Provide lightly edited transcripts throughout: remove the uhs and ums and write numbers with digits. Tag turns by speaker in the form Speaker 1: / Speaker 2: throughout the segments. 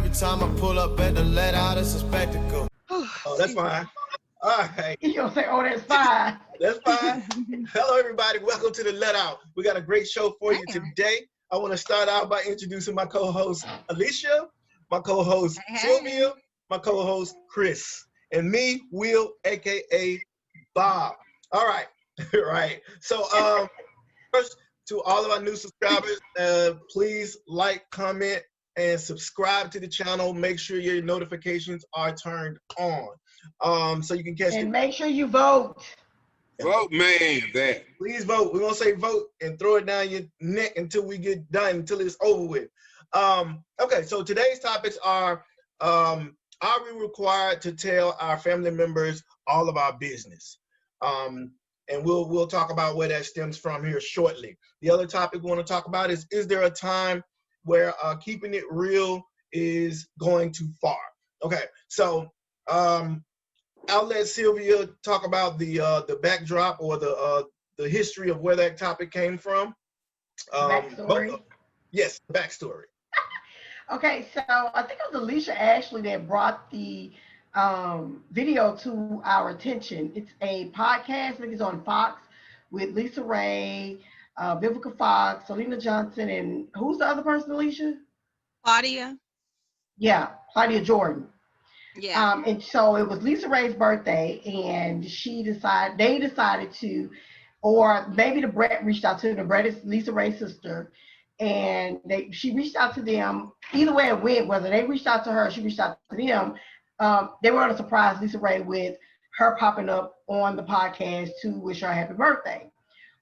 Speaker 1: every time I pull up at the let out, it's a spectacle.
Speaker 2: Oh, that's fine. All right.
Speaker 3: You gonna say, oh, that's fine.
Speaker 2: That's fine. Hello, everybody. Welcome to the Let Out. We got a great show for you today. I want to start out by introducing my co-host, Alicia, my co-host, Sylvia, my co-host, Chris, and me, Will, a.k.a. Bob. All right. Right. So, first, to all of our new subscribers, please like, comment, and subscribe to the channel. Make sure your notifications are turned on, so you can catch.
Speaker 3: And make sure you vote.
Speaker 4: Vote, man. That.
Speaker 2: Please vote. We're gonna say vote and throw it down your neck until we get done, until it's over with. Okay, so today's topics are we required to tell our family members all of our business? And we'll talk about where that stems from here shortly. The other topic we want to talk about is there a time where keeping it real is going too far? Okay, so I'll let Sylvia talk about the backdrop or the history of where that topic came from.
Speaker 3: Backstory.
Speaker 2: Yes, backstory.
Speaker 3: Okay, so I think it was Alicia Ashley that brought the video to our attention. It's a podcast. I think it's on Fox with Lisa Ray, Vivica Fox, Selena Johnson, and who's the other person, Alicia?
Speaker 5: Claudia.
Speaker 3: Yeah, Claudia Jordan.
Speaker 5: Yeah.
Speaker 3: And so it was Lisa Ray's birthday, and they decided to, or maybe the Brat reached out to them. Brat is Lisa Ray's sister, and she reached out to them. Either way it went, whether they reached out to her, or she reached out to them. They were going to surprise Lisa Ray with her popping up on the podcast to wish her a happy birthday.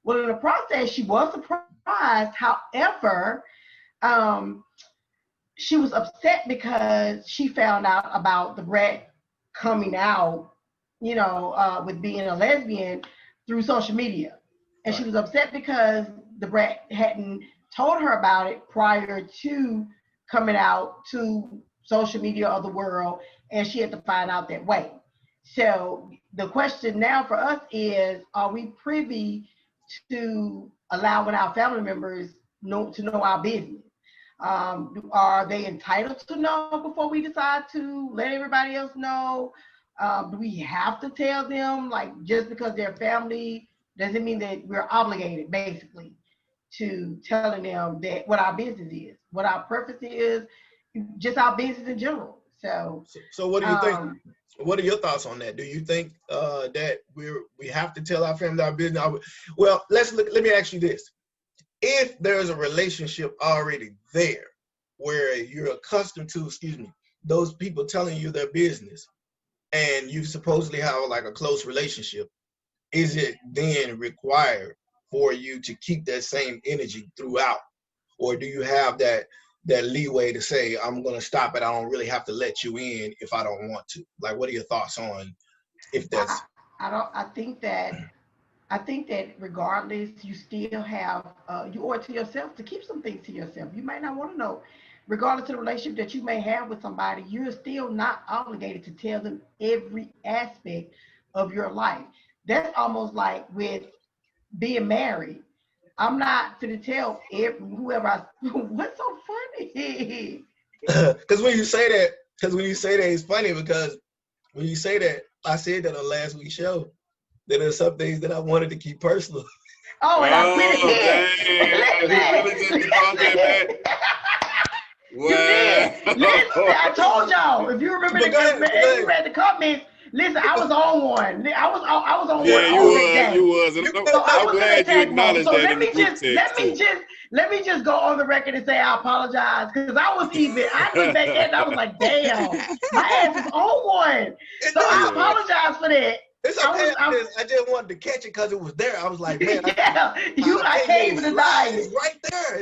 Speaker 3: Well, in the process, she was surprised. However, she was upset because she found out about the Brat coming out, with being a lesbian through social media. And she was upset because the Brat hadn't told her about it prior to coming out to social media or the world, and she had to find out that way. So the question now for us is, are we privy to allowing our family members to know our business? Are they entitled to know before we decide to let everybody else know? Do we have to tell them, like, just because they're family doesn't mean that we're obligated, basically, to telling them that what our business is, what our preference is, just our business in general. So
Speaker 2: what do you think? What are your thoughts on that? Do you think that we have to tell our family our business? Well, let me ask you this. If there's a relationship already there where you're accustomed to, those people telling you their business, and you supposedly have like a close relationship, is it then required for you to keep that same energy throughout? Or do you have that leeway to say, I'm going to stop it, I don't really have to let you in if I don't want to? Like, what are your thoughts on if that's...
Speaker 3: I think that regardless, you still have, you owe it to yourself to keep some things to yourself. You might not want to know. Regardless of the relationship that you may have with somebody, you're still not obligated to tell them every aspect of your life. That's almost like with being married. I'm not going to tell whoever what's so funny?
Speaker 2: Because when you say that, it's funny because when you say that, I said that on last week's show, that there's some things that I wanted to keep personal.
Speaker 3: Oh, and I went ahead. You did. Listen, I told y'all. If you remember you read the comments, listen, I was on one. I was on one.
Speaker 4: Yeah, you was. I'm glad you acknowledged that.
Speaker 3: Let me just go on the record and say I apologize, because I looked back at it and I was like, damn, my ass is on one. So I apologize for that.
Speaker 2: It's okay. I just wanted to catch it because it was there. I was like, man,
Speaker 3: I can't even deny it.
Speaker 2: It's right there.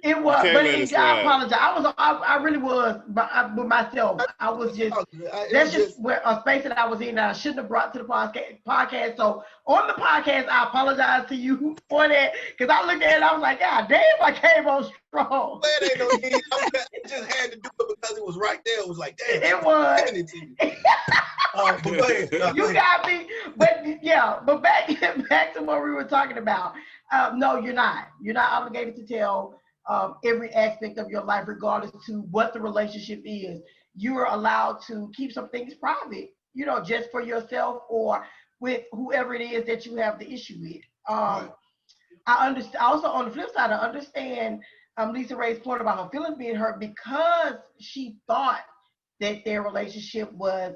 Speaker 3: It was, but I apologize. I really was, but with myself, I was just. That's just a space that I was in that I shouldn't have brought to the podcast. So on the podcast, I apologize to you for that, because I looked at it, and I was like, God damn, I came on strong.
Speaker 2: Man, ain't no need. I just had to do it because it was right there. It was like, damn.
Speaker 3: It was.
Speaker 2: But go ahead.
Speaker 3: You got me, but back to what we were talking about. No, you're not. You're not obligated to tell every aspect of your life, regardless to what the relationship is. You are allowed to keep some things private, you know, just for yourself or with whoever it is that you have the issue with.
Speaker 2: Right.
Speaker 3: I understand. Also, on the flip side, I understand Lisa Ray's point about her feelings being hurt because she thought that their relationship was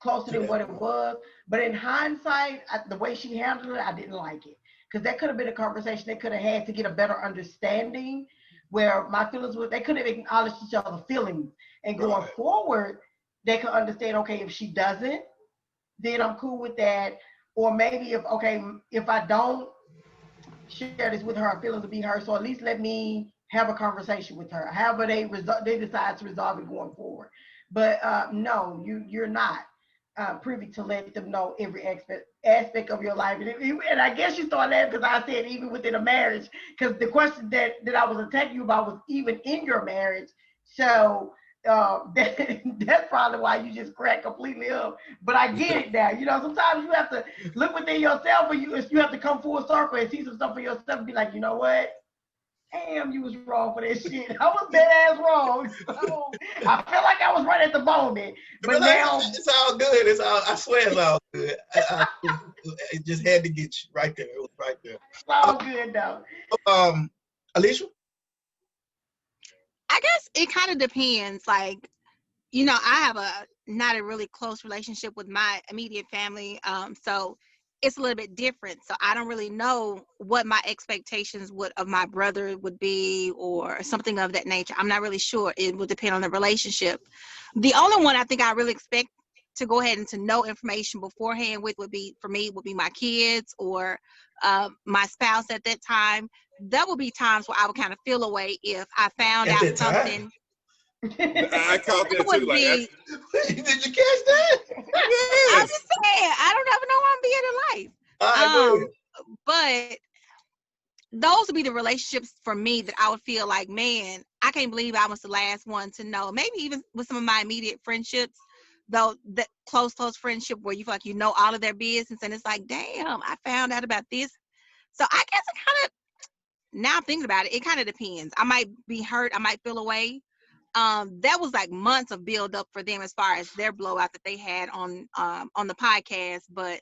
Speaker 3: closer than what it was. But in hindsight, the way she handled it, I didn't like it. Because that could have been a conversation they could have had to get a better understanding where my feelings were, they could have acknowledged each other's feelings. And going forward, they could understand, okay, if she doesn't, then I'm cool with that. Or maybe if I don't share this with her, her feelings will be hurt. So at least let me have a conversation with her. However they decide to resolve it going forward. But no, you're not privy to let them know every aspect of your life. And I guess you thought that because I said even within a marriage, because the question that I was attacking you about was even in your marriage. So that's probably why you just crack completely up. But I get it now. You know, sometimes you have to look within yourself, and you have to come full circle and see some stuff for yourself and be like, you know what? Damn, you was wrong for that shit. I was dead ass wrong. So I feel like I was right at the moment. But now
Speaker 2: it's all good. It's all, I swear it's all good. It just had to get you right there. It was right there.
Speaker 3: It's all good though.
Speaker 2: Alicia?
Speaker 5: I guess it kind of depends. Like, you know, I have not a really close relationship with my immediate family. So it's a little bit different. So I don't really know what my expectations of my brother would be or something of that nature. I'm not really sure. It would depend on the relationship. The only one I think I really expect to go ahead and to know information beforehand would be my kids or my spouse at that time. There will be times where I would kind of feel away if I found
Speaker 2: At
Speaker 5: out
Speaker 2: that
Speaker 5: something.
Speaker 4: I caught that
Speaker 5: Would
Speaker 4: too. Like,
Speaker 5: be,
Speaker 2: Did you catch that?
Speaker 5: I'm just saying, I don't ever know where I'm being in life.
Speaker 2: All right, go ahead.
Speaker 5: But those would be the relationships for me that I would feel like, man, I can't believe I was the last one to know. Maybe even with some of my immediate friendships, though, that close friendship where you feel like you know all of their business, and it's like, damn, I found out about this. So I guess it kind of, now I'm thinking about it, it kind of depends. I might be hurt, I might feel away. That was like months of build up for them as far as their blowout that they had on the podcast. But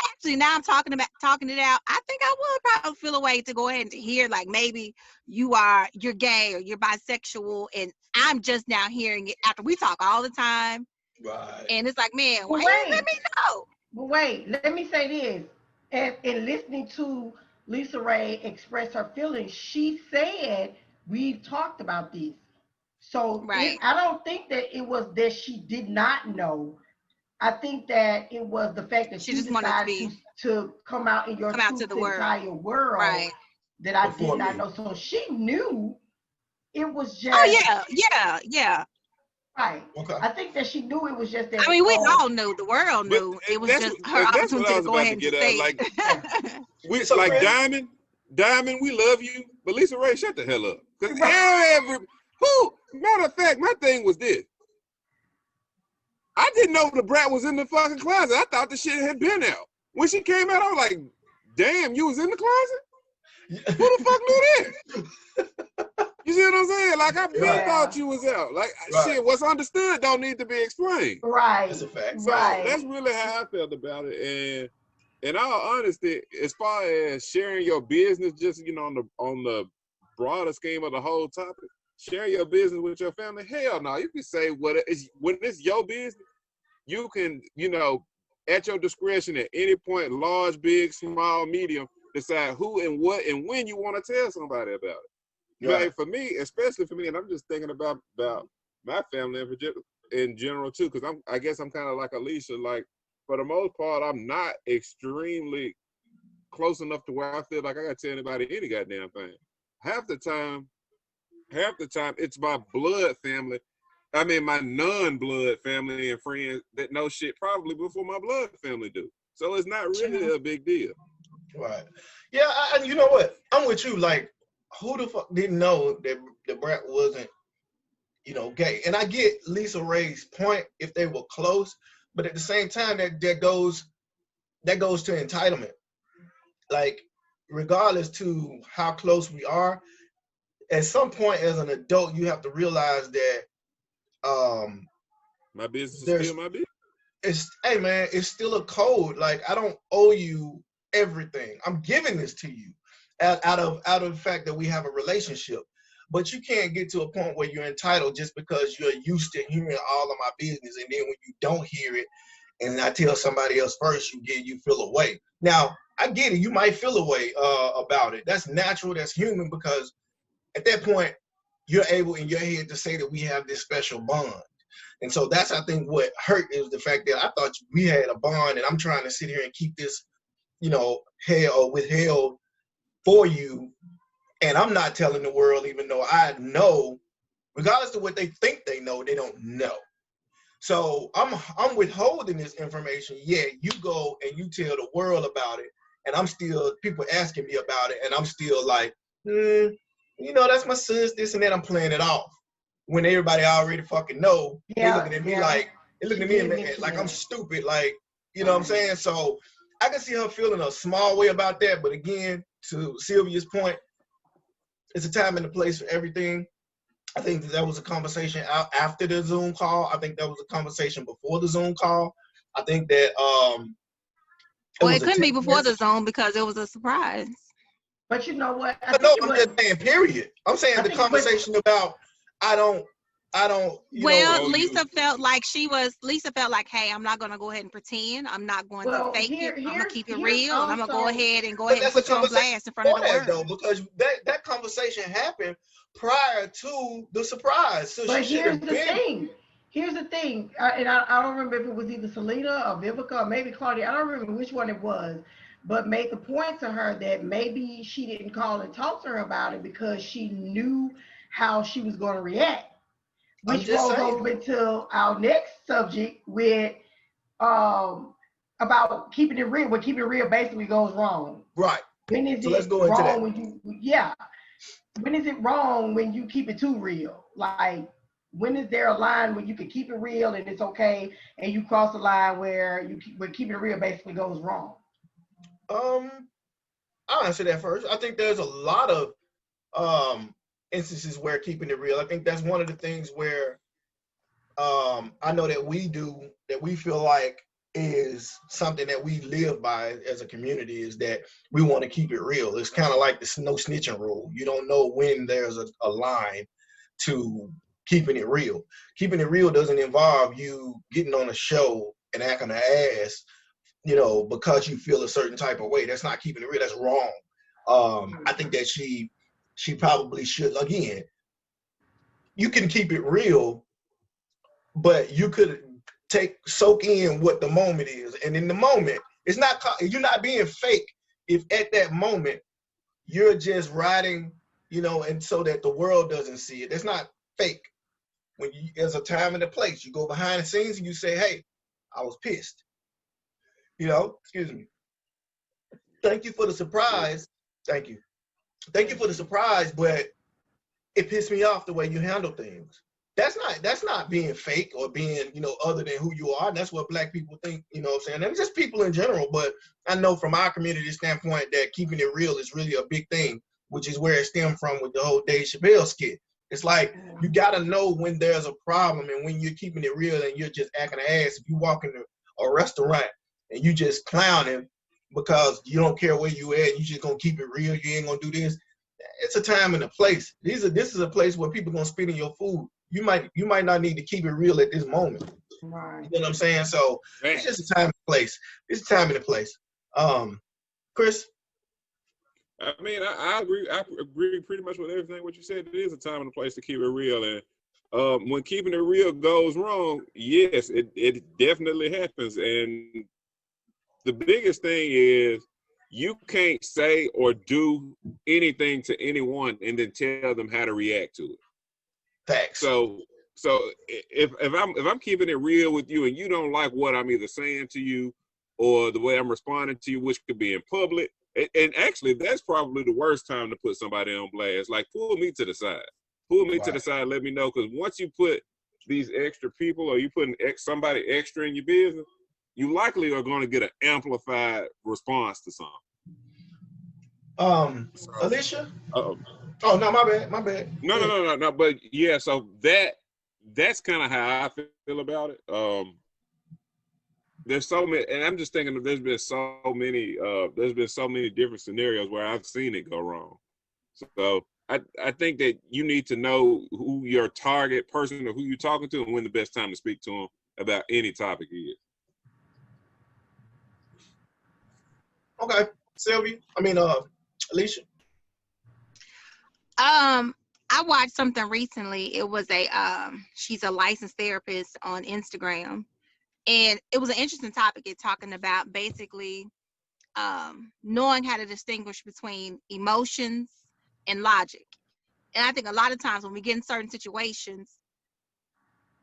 Speaker 5: actually, now I'm talking it out. I think I would probably feel a way to go ahead and to hear, like, maybe you're gay or you're bisexual, and I'm just now hearing it after we talk all the time.
Speaker 2: Right.
Speaker 5: And it's like, man, why you didn't let me know?
Speaker 3: But wait, let me say this. In listening to Lisa Ray express her feelings, she said, we've talked about this. So
Speaker 5: Right.
Speaker 3: I don't think that it was that she did not know. I think that it was the fact that
Speaker 5: She
Speaker 3: you
Speaker 5: just wanted
Speaker 3: decided to come out in your
Speaker 5: come out
Speaker 3: truth
Speaker 5: to the
Speaker 3: to
Speaker 5: world.
Speaker 3: entire world,
Speaker 5: Right.
Speaker 3: that I
Speaker 2: Before
Speaker 3: did not
Speaker 2: me.
Speaker 3: know. So she knew it was just.
Speaker 5: Oh yeah.
Speaker 3: Right.
Speaker 2: Okay.
Speaker 3: I think that she knew it was just that.
Speaker 5: I mean, we all knew, the world knew. It was just her
Speaker 4: that's what
Speaker 5: opportunity
Speaker 4: I
Speaker 5: to
Speaker 4: was
Speaker 5: go
Speaker 4: about
Speaker 5: ahead
Speaker 4: to
Speaker 5: and
Speaker 4: get
Speaker 5: say
Speaker 4: at. Like,
Speaker 5: it.
Speaker 2: So,
Speaker 4: like
Speaker 2: Chris?
Speaker 4: Diamond, we love you, but Lisa Ray, shut the hell up. Because matter of fact, my thing was this. I didn't know the Brat was in the fucking closet. I thought the shit had been out. When she came out, I was like, damn, you was in the closet? Who the fuck knew that? You see what I'm saying? Like, I really thought you was out. Like, shit, what's understood don't need to be explained.
Speaker 3: Right.
Speaker 2: That's a fact.
Speaker 4: So
Speaker 3: Right.
Speaker 4: that's really how I felt about it. And in all honesty, as far as sharing your business, just, you know, on the broader scheme of the whole topic, sharing your business with your family, hell no. You can say when it's your business, you can, you know, at your discretion at any point, large, big, small, medium, decide who and what and when you want to tell somebody about it.
Speaker 2: Right.
Speaker 4: But for me, especially for me, and I'm just thinking about my family in general too, because I guess I'm kind of like Alicia. Like, for the most part, I'm not extremely close enough to where I feel like I got to tell anybody any goddamn thing. Half the time, it's my blood family. I mean, my non-blood family and friends that know shit probably before my blood family do. So it's not really a big deal.
Speaker 2: Right. Yeah, you know what? I'm with you. Like, who the fuck didn't know that the Brat wasn't, you know, gay? And I get Lisa Ray's point if they were close, but at the same time, that goes to entitlement. Like, regardless to how close we are, at some point as an adult, you have to realize that
Speaker 4: My business is
Speaker 2: there's
Speaker 4: still my business.
Speaker 2: hey man, it's still a code. Like I don't owe you everything. I'm giving this to you out of the fact that we have a relationship. But you can't get to a point where you're entitled just because you're used to hearing all of my business, and then when you don't hear it, and I tell somebody else first, you feel away. Now I get it. You might feel away about it. That's natural. That's human, because at that point you're able in your head to say that we have this special bond. And so that's, I think, what hurt is the fact that I thought we had a bond, and I'm trying to sit here and keep this, withheld for you. And I'm not telling the world, even though I know, regardless of what they think they know, they don't know. So I'm withholding this information. Yeah, you go and you tell the world about it, and I'm still, people asking me about it, and I'm still like, that's my sis, this and that. I'm playing it off. When everybody already fucking know, they looking at me like, like I'm stupid, like, you know what I'm saying? So I can see her feeling a small way about that. But again, to Sylvia's point, it's a time and a place for everything. I think that was a conversation after the Zoom call. I think that was a conversation before the Zoom call. I think that
Speaker 5: it couldn't be before the Zoom because it was a surprise.
Speaker 3: But you know what?
Speaker 2: I'm just saying, period. I'm saying the conversation about I don't.
Speaker 5: Well, Lisa felt like, hey, I'm not gonna go ahead and pretend. I'm not going to fake it. I'm gonna keep it real. And I'm gonna go ahead and put you on blast in front of the world.
Speaker 2: Though, because that conversation happened prior to the surprise. So
Speaker 3: but here's the thing. Here's the thing, and I don't remember if it was either Selena or Vivica or maybe Claudia. I don't remember which one it was, but made the point to her that maybe she didn't call and talk to her about it because she knew how she was going to react. Which rolls over into our next subject with about keeping it real. When keeping it real basically goes wrong.
Speaker 2: Right.
Speaker 3: When is it wrong when is it wrong when you keep it too real? Like, when is there a line where you can keep it real and it's okay, and you cross the line where keeping it real basically goes wrong?
Speaker 2: I'll answer that first. I think there's a lot of instances where keeping it real. I think that's one of the things where I know that we feel like is something that we live by as a community, is that we want to keep it real. It's kind of like the no snitching rule. You don't know when there's a line to keeping it real. Keeping it real doesn't involve you getting on a show and acting an ass, because you feel a certain type of way. That's not keeping it real. That's wrong. I think that she probably should, again, you can keep it real, but you could soak in what the moment is. And in the moment, you're not being fake if at that moment you're just riding, and so that the world doesn't see it. That's not fake. When there's a time and a place, you go behind the scenes and you say, hey, I was pissed. Excuse me. Thank you for the surprise. Thank you. Thank you for the surprise, but it pissed me off the way you handle things. That's not being fake or being, other than who you are. And that's what Black people think, what I'm saying? And just people in general. But I know from our community standpoint that keeping it real is really a big thing, which is where it stemmed from with the whole Dave Chappelle skit. It's like, you got to know when there's a problem and when you're keeping it real and you're just acting an ass. If you walk into a restaurant and you just clowning because you don't care where you at, you just going to keep it real, you ain't going to do this. It's a time and a place. This is a place where people going to spit in your food. You might not need to keep it real at this moment.
Speaker 3: Right.
Speaker 2: You know what I'm saying? So it's just a time and place. It's a time and a place. Chris?
Speaker 4: I mean, I agree. I agree pretty much with everything what you said. It is a time and a place to keep it real. And when keeping it real goes wrong, yes, it definitely happens. And the biggest thing is you can't say or do anything to anyone and then tell them how to react to it.
Speaker 2: Facts. So
Speaker 4: if I'm keeping it real with you and you don't like what I'm either saying to you or the way I'm responding to you, which could be in public, and actually that's probably the worst time to put somebody on blast. Like, pull me to the side. Pull me to the side. Let me know, because once you put these extra people or you putting somebody extra in your business, you likely are going to get an amplified response to something. So,
Speaker 2: Alicia.
Speaker 4: uh,
Speaker 2: Oh no, my bad, my bad.
Speaker 4: no. But yeah, so that's kind of how I feel about it. There's so many, and I'm just thinking that there's been so many different scenarios where I've seen it go wrong. So I think that you need to know who your target person or who you're talking to and when the best time to speak to them about any topic is.
Speaker 2: Okay, Sylvia. Alicia.
Speaker 5: I watched something recently. It was she's a licensed therapist on Instagram, and it was an interesting topic. It's talking about basically knowing how to distinguish between emotions and logic. And I think a lot of times when we get in certain situations,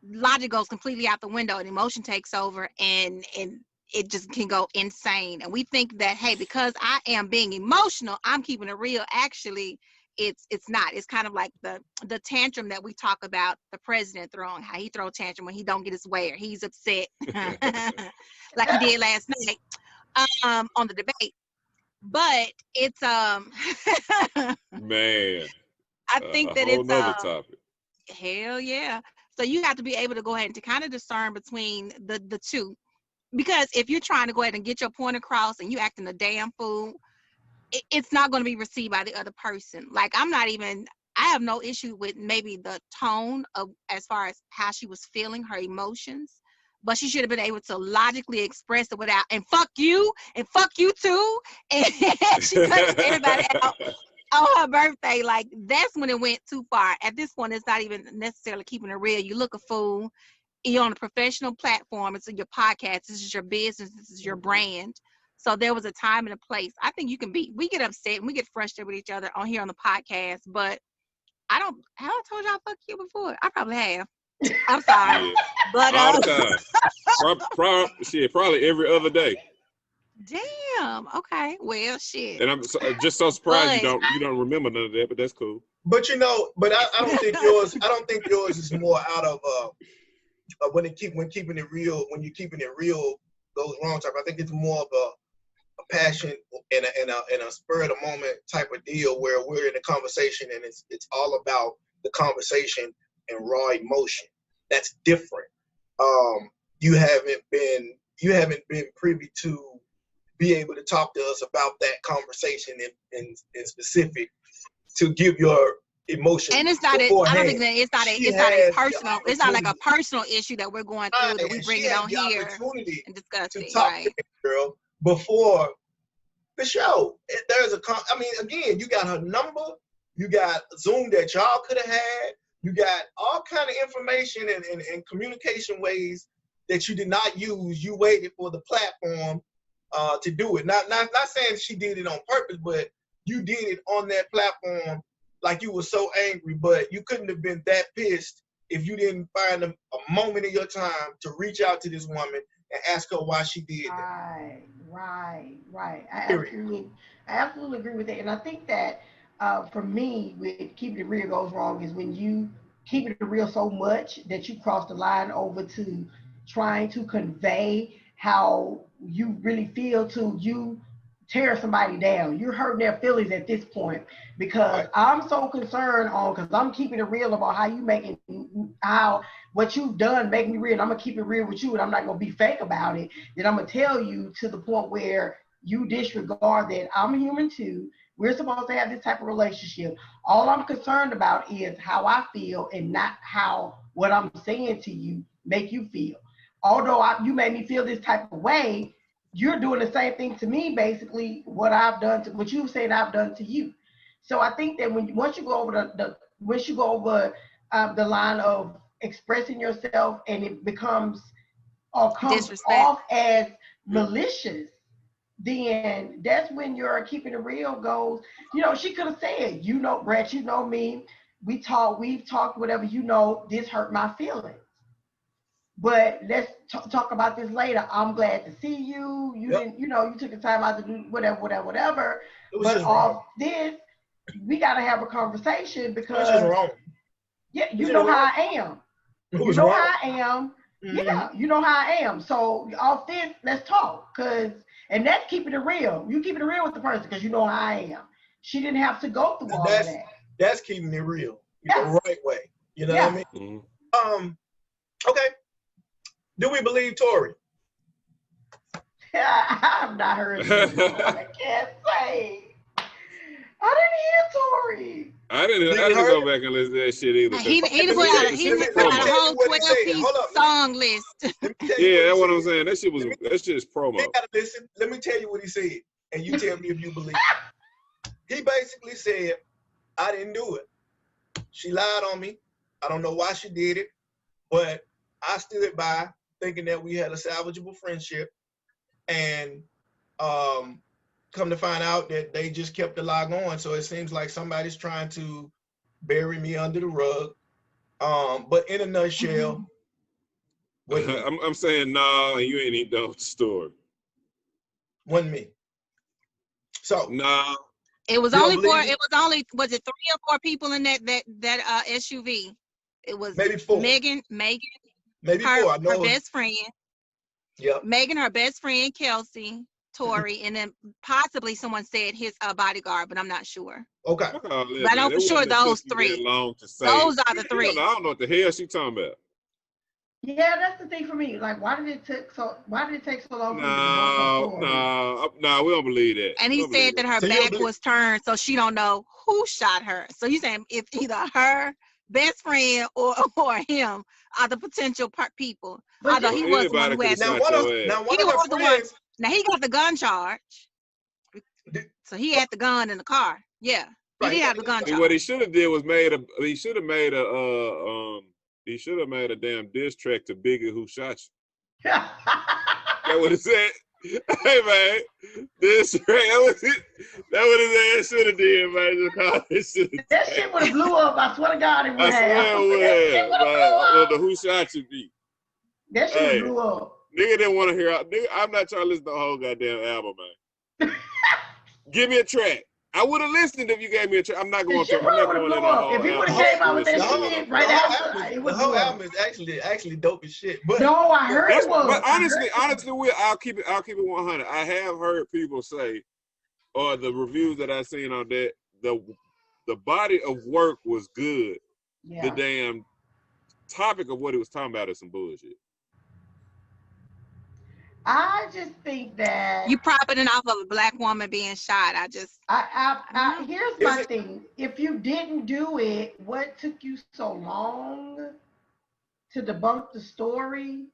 Speaker 5: logic goes completely out the window and emotion takes over, and it just can go insane. And we think that, hey, because I am being emotional, I'm keeping it real. Actually, it's not. It's kind of like the tantrum that we talk about the president throwing, how he throw tantrum when he don't get his way or he's upset, like he did last night on the debate. But it's
Speaker 4: Man,
Speaker 5: I think
Speaker 4: a
Speaker 5: that
Speaker 4: whole
Speaker 5: it's
Speaker 4: nother topic.
Speaker 5: hell yeah. So you have to be able to go ahead and to kind of discern between the two. Because if you're trying to go ahead and get your point across and you acting a damn fool, it's not going to be received by the other person. Like I have no issue with maybe the tone of as far as how she was feeling, her emotions, but she should have been able to logically express it without, and fuck you too. And she cussed everybody out on her birthday. Like, that's when it went too far. At this point, it's not even necessarily keeping it real. You look a fool. You're on a professional platform. It's your podcast. This is your business. This is your brand. So there was a time and a place. I think we get upset and we get frustrated with each other on here on the podcast, but have I told y'all fuck you before? I probably have. I'm sorry.
Speaker 4: Yeah.
Speaker 5: But
Speaker 4: All the time. Probably every other day.
Speaker 5: damn. Okay. Well, shit.
Speaker 4: And I'm just so surprised you don't remember none of that, but that's cool.
Speaker 2: But I don't think yours. I don't think yours is more out of when keeping it real. When you're keeping it real goes wrong type. I think it's more of a passion and a spur of the moment type of deal where we're in a conversation and it's all about the conversation and raw emotion. That's different. You haven't been privy to be able to talk to us about that conversation in specific to give your emotion.
Speaker 5: And it's not. I don't think that it's not a personal. It's not like a personal issue that we're going through that we bring it on here and discuss it.
Speaker 2: Talk
Speaker 5: Right.
Speaker 2: to the girl before the show. Again, you got her number. You got Zoom that y'all could have had. You got all kind of information and communication ways that you did not use. You waited for the platform to do it. Not saying she did it on purpose, but you did it on that platform like you were so angry, but you couldn't have been that pissed if you didn't find a moment in your time to reach out to this woman and ask her why she did that.
Speaker 3: Right. I absolutely agree with that. And I think that for me, with keeping it real goes wrong is when you keep it real so much that you cross the line over to trying to convey how you really feel to you tear somebody down. You're hurting their feelings at this point because I'm so concerned because I'm keeping it real about how you making what you've done making me real. I'm gonna keep it real with you and I'm not gonna be fake about it. Then I'm gonna tell you to the point where you disregard that I'm a human too. We're supposed to have this type of relationship. All I'm concerned about is how I feel and not how what I'm saying to you make you feel. Although you made me feel this type of way, you're doing the same thing to me, basically, what you've said I've done to you. So I think that once you go over the line of expressing yourself and it becomes or comes off as malicious, then that's when your keeping it real goes. She could have said, Brat, you know me. We've talked, whatever, this hurt my feelings. But let's talk about this later. I'm glad to see you. You didn't, you took the time out to do whatever. But off this, we got to have a conversation because
Speaker 2: Which is wrong.
Speaker 3: Yeah, you know how I am. You know how I am.
Speaker 2: Mm-hmm.
Speaker 3: Yeah, you know how I am. So off this, let's talk. And that's keeping it real. You keeping it real with the person because you know how I am. she didn't have to go through all of that.
Speaker 2: That's keeping it real,
Speaker 3: Yeah.
Speaker 2: the right way. You know what I mean? Okay. Do we believe Tory?
Speaker 3: I've not heard Tory, so I can't say. I didn't hear Tory.
Speaker 4: I didn't go back and listen to that shit either.
Speaker 5: He done put out a whole 12-piece song list.
Speaker 4: Yeah, that's what I'm saying. That shit is promo.
Speaker 2: You gotta listen. Let me tell you what he said, and you tell me if you believe it. He basically said, I didn't do it. She lied on me. I don't know why she did it, but I stood by thinking that we had a salvageable friendship, and come to find out that they just kept the lie going. So it seems like somebody's trying to bury me under the rug. But in a nutshell,
Speaker 4: I'm saying no, and you ain't even done with the story.
Speaker 2: Wasn't me. So
Speaker 4: no.
Speaker 5: It was only was it 3 or 4 people in that SUV? It was
Speaker 2: maybe 4.
Speaker 5: Megan,
Speaker 2: maybe
Speaker 5: her,
Speaker 2: 4. I know
Speaker 5: her best friend.
Speaker 2: Yep.
Speaker 5: Megan, her best friend, Kelsey, Tory, and then possibly someone said his bodyguard, but I'm not sure.
Speaker 2: Okay.
Speaker 5: But I know for sure those 3. Those are the 3.
Speaker 4: I don't know what the hell she talking about.
Speaker 3: Yeah, that's the thing for me. Like, why did it take so long for you to
Speaker 4: No, we don't believe that.
Speaker 5: And he said that her back was turned, so she don't know who shot her. So you saying if either her best friend or him are the potential people. Although he was the one who had Now he got the gun charge. So he had the gun in the car. Yeah. He did have the gun charge.
Speaker 4: What he should have did was he should have made a damn diss track to Biggie Who Shot You. That would have said, hey man, this track, that would have said should have did, man. Just call this shit.
Speaker 3: That shit would have blew up. I swear to God, it would have.
Speaker 4: The Who Shot You beat.
Speaker 3: That shit blew up.
Speaker 4: Nigga didn't want to hear. I'm not trying to listen to the whole goddamn album, man. Give me a track. I would have listened if you gave me a track. I'm not going to. I'm not going in the whole
Speaker 3: If he would have came out with that shit right after,
Speaker 2: the whole album is actually dope as shit. But
Speaker 3: no, I heard it was.
Speaker 4: But honestly, I'll keep it 100. I have heard people say, or the reviews that I seen on that, the body of work was good. Yeah. The damn topic of what he was talking about is some bullshit.
Speaker 3: I just think that
Speaker 5: you profiting off of a black woman being shot.
Speaker 3: Here's my thing. If you didn't do it, what took you so long to debunk the story?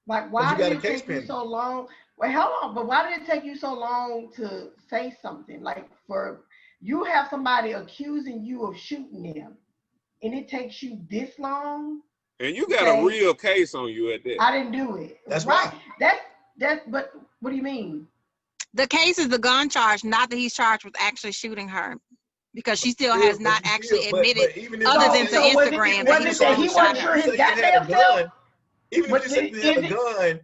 Speaker 3: Like, why did it take you so long? Well, hold on, but why did it take you so long to say something? Like, for you have somebody accusing you of shooting them, and it takes you this long?
Speaker 4: And you got a real case on you at that.
Speaker 3: I didn't do it.
Speaker 2: That's right.
Speaker 3: But what do you mean?
Speaker 5: The case is the gun charge, not that he's charged with actually shooting her, because she still has not actually admitted, other than to Instagram, that he wasn't sure his goddamn self.
Speaker 2: Even if you had a gun,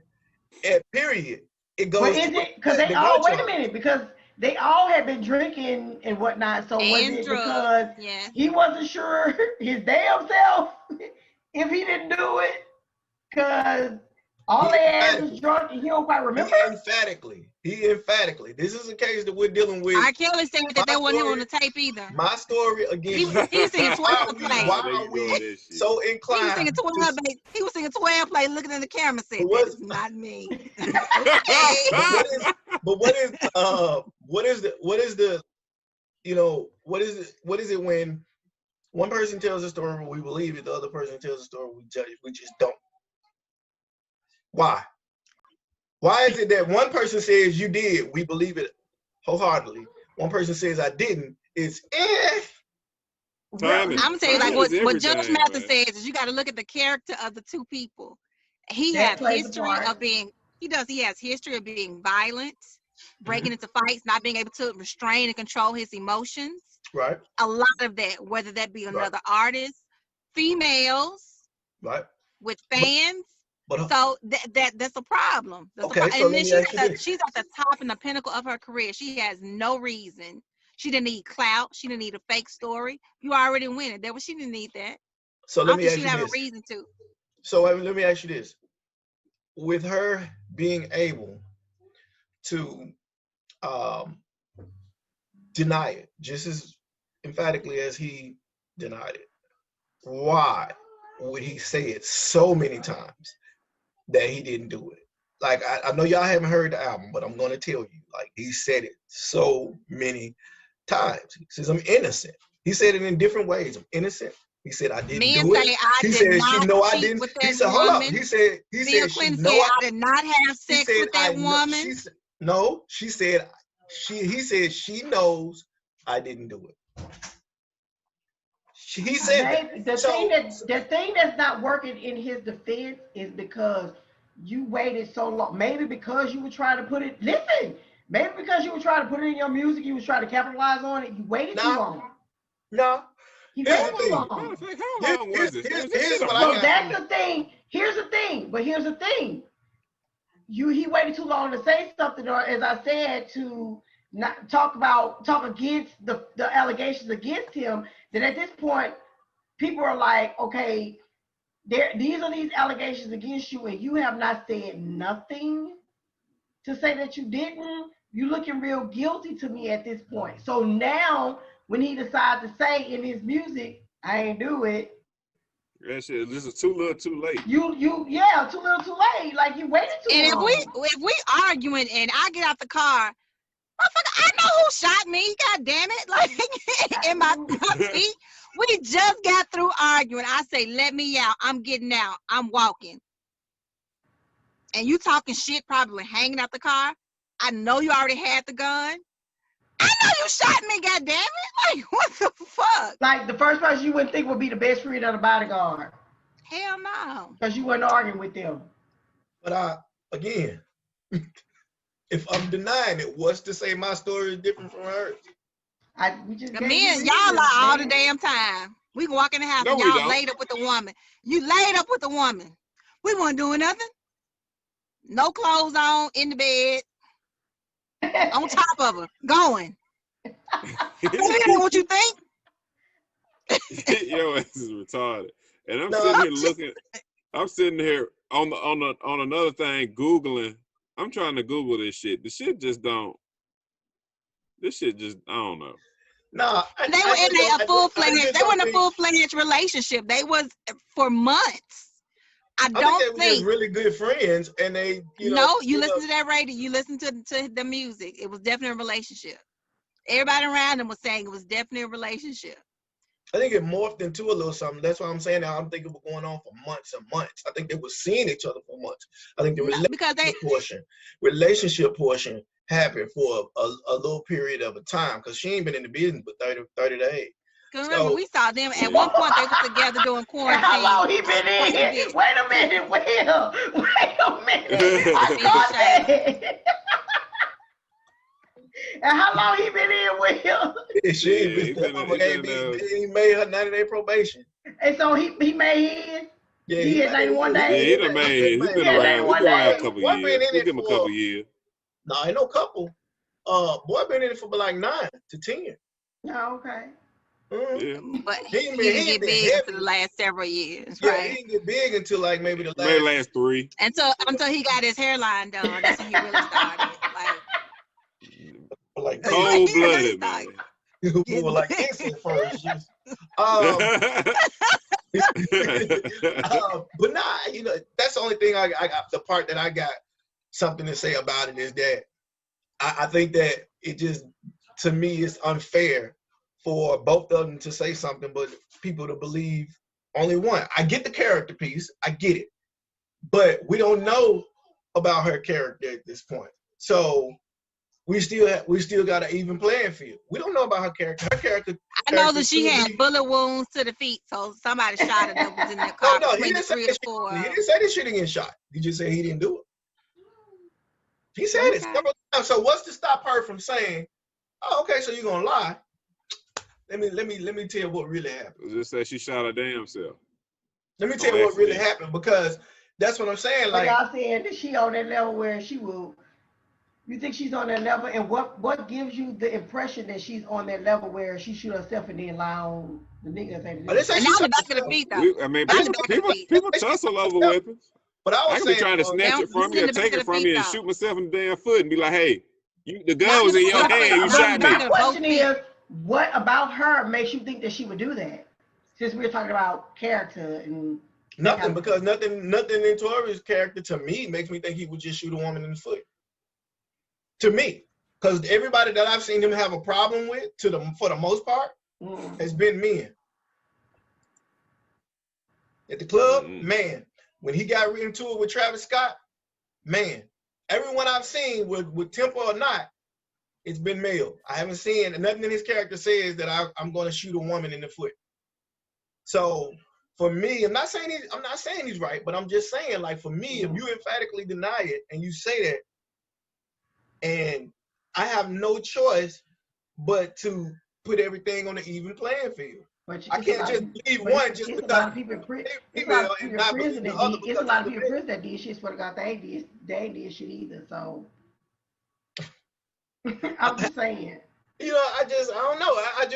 Speaker 2: at period, it goes.
Speaker 3: But is it because they all wait a minute because they all had been drinking and whatnot? So was it because he wasn't sure his damn self if he didn't do it? Because all they had was drunk and he don't quite remember.
Speaker 2: He emphatically. This is a case that we're dealing with.
Speaker 5: I can't say that wasn't him on the tape either.
Speaker 2: My story again.
Speaker 5: He was singing 12 play.
Speaker 2: Why are we so inclined?
Speaker 5: He was singing 12 play, looking in the camera, saying, "That's not me."
Speaker 2: But what is it when one person tells a story we believe it, the other person tells a story we judge it, we just don't? Why? Why is it that one person says you did, we believe it wholeheartedly. One person says I didn't, it's
Speaker 5: I'm gonna tell you, like what Judge Mathis says is you got to look at the character of the two people. He has history of being, he has history of being violent, breaking into fights, not being able to restrain and control his emotions.
Speaker 2: Right.
Speaker 5: A lot of that, whether that be another artist, females,
Speaker 2: right,
Speaker 5: with fans. So that's a problem. And then she's at the top and the pinnacle of her career. She has no reason. She didn't need clout. She didn't need a fake story. You already winning. She didn't need that.
Speaker 2: So let me ask you
Speaker 5: this. She have a reason to.
Speaker 2: So let me ask you this: with her being able to deny it just as emphatically as he denied it, why would he say it so many times that he didn't do it? Like, I know y'all haven't heard the album, but I'm going to tell you, like, he said it so many times. He says, I'm innocent. He said it in different ways. I'm innocent. He said, I didn't
Speaker 5: Men
Speaker 2: do
Speaker 5: say
Speaker 2: it.
Speaker 5: I
Speaker 2: He
Speaker 5: did
Speaker 2: said,
Speaker 5: not
Speaker 2: she know I
Speaker 5: cheat
Speaker 2: didn't.
Speaker 5: with
Speaker 2: He
Speaker 5: that
Speaker 2: said, hold up.
Speaker 5: woman.
Speaker 2: He said,
Speaker 5: Bill
Speaker 2: she
Speaker 5: Clinton
Speaker 2: know
Speaker 5: said
Speaker 2: I
Speaker 5: I did not have
Speaker 2: He
Speaker 5: sex
Speaker 2: said,
Speaker 5: with that woman.
Speaker 2: She said, no, she said, he said, she knows I didn't do it. He said
Speaker 3: Maybe
Speaker 2: that.
Speaker 3: the thing that's not working in his defense is because you waited so long. Maybe because you were trying to put it. Listen, maybe because you were trying to put it in your music, you was trying to capitalize on it. You waited too long.
Speaker 2: No.
Speaker 3: You
Speaker 2: Here's
Speaker 3: waited
Speaker 2: the
Speaker 3: too
Speaker 2: thing.
Speaker 3: long.
Speaker 4: How long was this?
Speaker 2: Here's what I
Speaker 3: So
Speaker 2: got.
Speaker 3: that's the thing. Here's the thing. But here's the thing. He waited too long to say something, or as I said, to not talk against the allegations against him. That at this point, people are like, okay, these are these allegations against you, and you have not said nothing to say that you didn't. You're looking real guilty to me at this point. So now, when he decides to say in his music, I ain't do it.
Speaker 4: That shit, this is too little, too late.
Speaker 3: Yeah, too little, too late. Like you waited too long.
Speaker 5: And if we arguing and I get out the car, motherfucker, I know who shot me. God damn it! Like in my feet. We just got through arguing. I say, let me out. I'm getting out. I'm walking. And you talking shit, probably hanging out the car. I know you already had the gun. I know you shot me, goddamn it. Like, what the fuck?
Speaker 3: Like the first person you wouldn't think would be the best friend of the bodyguard.
Speaker 5: Hell no.
Speaker 3: Because you weren't arguing with them.
Speaker 2: But again, if I'm denying it, what's to say my story is different from hers?
Speaker 5: The men, y'all lie all the damn time. We can walk in the house and y'all laid up with a woman. You laid up with a woman. We weren't doing nothing. No clothes on, in the bed, on top of her, going. That ain't what you think?
Speaker 4: Yo, this is retarded. And I'm sitting here on another thing, Googling. I'm trying to Google this shit. This shit just, I don't know.
Speaker 2: No,
Speaker 5: they were in a full-fledged. They were in a full-fledged relationship. They was for months. I don't think
Speaker 2: they were just really good friends, and they,
Speaker 5: you listen to that radio. You listen to the music. It was definitely a relationship. Everybody around them was saying it was definitely a relationship.
Speaker 2: I think it morphed into a little something. That's why I'm saying that. I'm thinking it was going on for months and months. I think they were seeing each other for months. I think the relationship portion happened for a little period of a time, because she ain't been in the business but 30 days.
Speaker 5: Cause remember, we saw them at one point. They were together doing quarantine.
Speaker 3: How long he been in? Wait a minute, Will. Wait a minute. I caught that. And how long he been in, Will?
Speaker 2: He made her 90-day probation.
Speaker 3: And so he made his.
Speaker 2: Yeah,
Speaker 3: he had 91 days.
Speaker 4: Yeah, he's been around. He's been around a couple years. We'll give him a couple years.
Speaker 2: No, ain't no couple. Boy been in it for like 9 to 10.
Speaker 3: Oh, okay.
Speaker 2: Mm-hmm.
Speaker 5: Yeah. But he didn't get big for the last several years, right?
Speaker 2: Yeah, he didn't get big until like maybe the
Speaker 4: last 3.
Speaker 5: Until he got his hairline done. That's when he really started.
Speaker 2: Like
Speaker 4: cold-blooded, man.
Speaker 2: Who were like instant first. But nah, that's the only thing I got. The part that I got something to say about it is that I think that it just, to me, it's unfair for both of them to say something, but people to believe only one. I get the character piece, I get it, but we don't know about her character at this point. So we still got an even playing field. We don't know about her character.
Speaker 5: I know that she had bullet wounds to the feet, so somebody shot her that was in their car.
Speaker 2: No, he didn't say that she didn't get shot. He just said he didn't do it. He said it several times. So what's to stop her from saying, "Oh, okay, so you're gonna lie"? Let me tell you what really happened.
Speaker 4: Just say she shot her damn self.
Speaker 2: Let me tell you what really happened, because that's what I'm saying. Like,
Speaker 3: y'all saying that she on that level where she will. You think she's on that level, and what gives you the impression that she's on that level where she shoot herself and then lie on the niggas?
Speaker 5: And on the back of the feet, though.
Speaker 4: People tussle over weapons.
Speaker 2: But I
Speaker 4: could be trying to snatch it from you or take it from you and shoot myself in the damn foot and be like, hey, The gun was in your hand. You shot me.
Speaker 3: My question is, what about her makes you think that she would do that? Since we were talking about character and
Speaker 2: nothing, because nothing in Tori's character to me makes me think he would just shoot a woman in the foot. To me, because everybody that I've seen him have a problem with, for the most part, has been men. At the club, man. When he got into it with Travis Scott, man. Everyone I've seen with temper or not, it's been male. I haven't seen nothing in his character says that I'm going to shoot a woman in the foot. So for me, I'm not saying he's right, but I'm just saying, like, for me, if you emphatically deny it and you say that, and I have no choice but to put everything on the even playing field. I can't just believe one just because.
Speaker 3: It's a lot of people in prison. It's a lot of people in prison that did shit. Swear to God, they ain't did shit either. So I'm just saying.
Speaker 2: You know, I don't know. I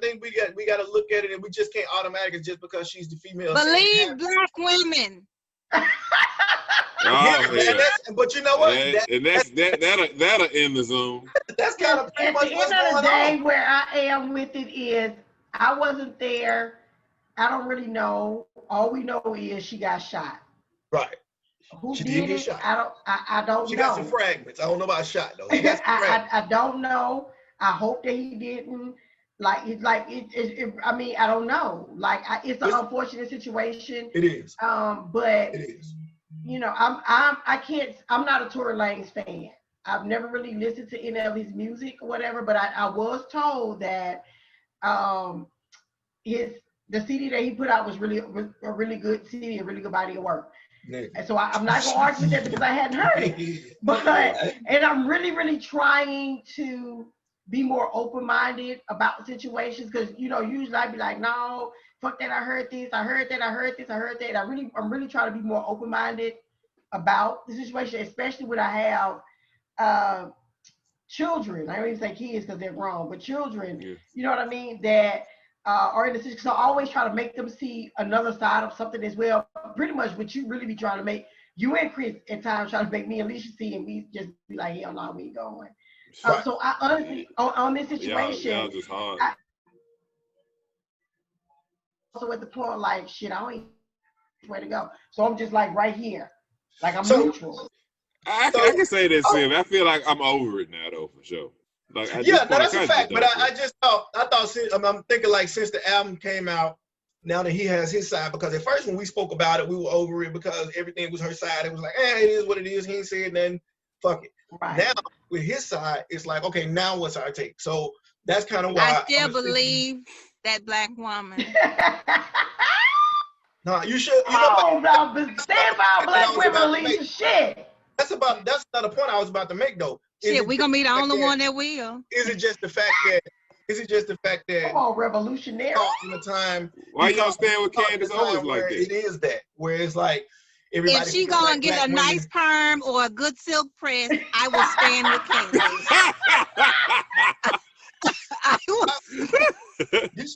Speaker 2: think we got to look at it, and we just can't automatically just because she's the female.
Speaker 5: Believe black women.
Speaker 2: But you know what?
Speaker 4: That'll end the Zoom.
Speaker 2: That's kind of pretty much what's going on.
Speaker 3: At the end of the day, where I am with it is, I wasn't there. I don't really know. All we know is she got shot.
Speaker 2: Right.
Speaker 3: Who did it? I don't know.
Speaker 2: She got some fragments. I don't know about shot though.
Speaker 3: I don't know. I hope that he didn't. I mean, I don't know. Like, it's an unfortunate situation.
Speaker 2: It is.
Speaker 3: But
Speaker 2: it is.
Speaker 3: You know, I'm not a Tory Lanez fan. I've never really listened to any of his music or whatever, but I was told that the CD that he put out was a really good CD, a really good body of work. And so I'm not gonna argue with that because I hadn't heard it. But and I'm really, really trying to be more open-minded about situations, because usually I'd be like, no, fuck that, I heard this, I heard that, I heard this, I heard that. I'm really trying to be more open-minded about the situation, especially when I have children. I don't even say kids because they're grown, but children, you know what I mean, that are in the situation. So I always try to make them see another side of something as well. Pretty much what you really be trying to make, you and Chris at times try to make me and Alicia see, and we just be like, hell no, we ain't going. So I honestly, on this situation,
Speaker 4: y'all just hard.
Speaker 3: Also at the point, like, shit, I don't even know where to go. So I'm just like right here. Like, I'm neutral.
Speaker 4: I can say this, Sim. I feel like I'm over it now, though, for sure. Like,
Speaker 2: that's a fact. But I thought I'm thinking, like, since the album came out, now that he has his side, because at first when we spoke about it, we were over it because everything was her side. It was like, it is what it is. He ain't said nothing. Fuck it. Right. Now with his side, it's like, okay, now what's our take? So that's kind of why
Speaker 5: I still believe that black woman.
Speaker 2: No, you should.
Speaker 3: But stand by black women, Alicia. Shit.
Speaker 2: That's not a point I was about to make though.
Speaker 5: Shit, we gonna be the only one that will.
Speaker 2: Is it just the fact that
Speaker 3: come on, revolutionary?
Speaker 2: In a time,
Speaker 4: why y'all stand with Candace Owens like that?
Speaker 2: It is that where it's like everybody.
Speaker 5: If she gonna get a nice perm or a good silk press, I will stand with
Speaker 2: Candace.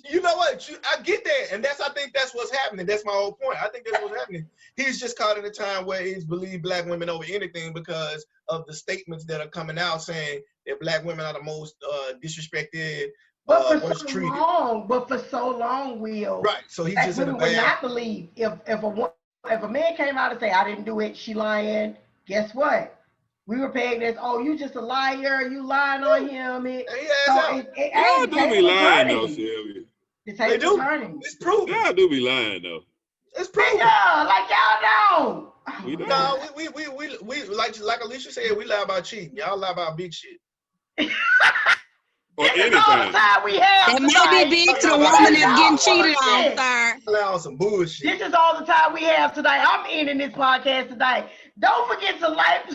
Speaker 2: You know what? I get that, and I think that's what's happening. That's my whole point. I think that's what's happening. He's just caught in a time where he's believed black women over anything because of the statements that are coming out saying that black women are the most disrespected, worst treated.
Speaker 3: But for so long, Will.
Speaker 2: Right. So he's just in a bad.
Speaker 3: Would not believe if a man came out and say, I didn't do it, she lying. Guess what? We were paying this. Oh, you just a liar. You lying on him.
Speaker 4: Y'all do be lying though, Sylvia.
Speaker 2: They do. It's proven.
Speaker 4: Y'all do be lying though.
Speaker 2: It's proven.
Speaker 3: Yeah, like y'all know.
Speaker 4: We don't.
Speaker 2: No, we like Alicia said, we lie about cheating. Y'all lie about big shit.
Speaker 4: Or anything.
Speaker 5: That may be big to the woman that's getting cheated on, sir.
Speaker 2: Lie on some bullshit.
Speaker 3: This is all the time we have tonight. I'm ending this podcast tonight. Don't forget to like,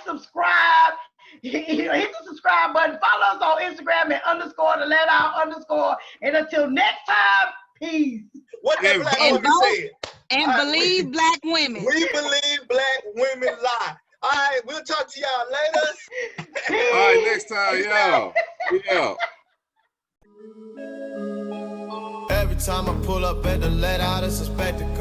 Speaker 3: subscribe. Hit the subscribe button. Follow us on Instagram at _the_. And until next time, peace.
Speaker 2: What that black woman said.
Speaker 5: And believe black women.
Speaker 2: We believe black women lie. All right, we'll talk to y'all later.
Speaker 4: All right, next time, y'all. Yeah.
Speaker 1: Every time I pull up at the let out, it's a spectacle.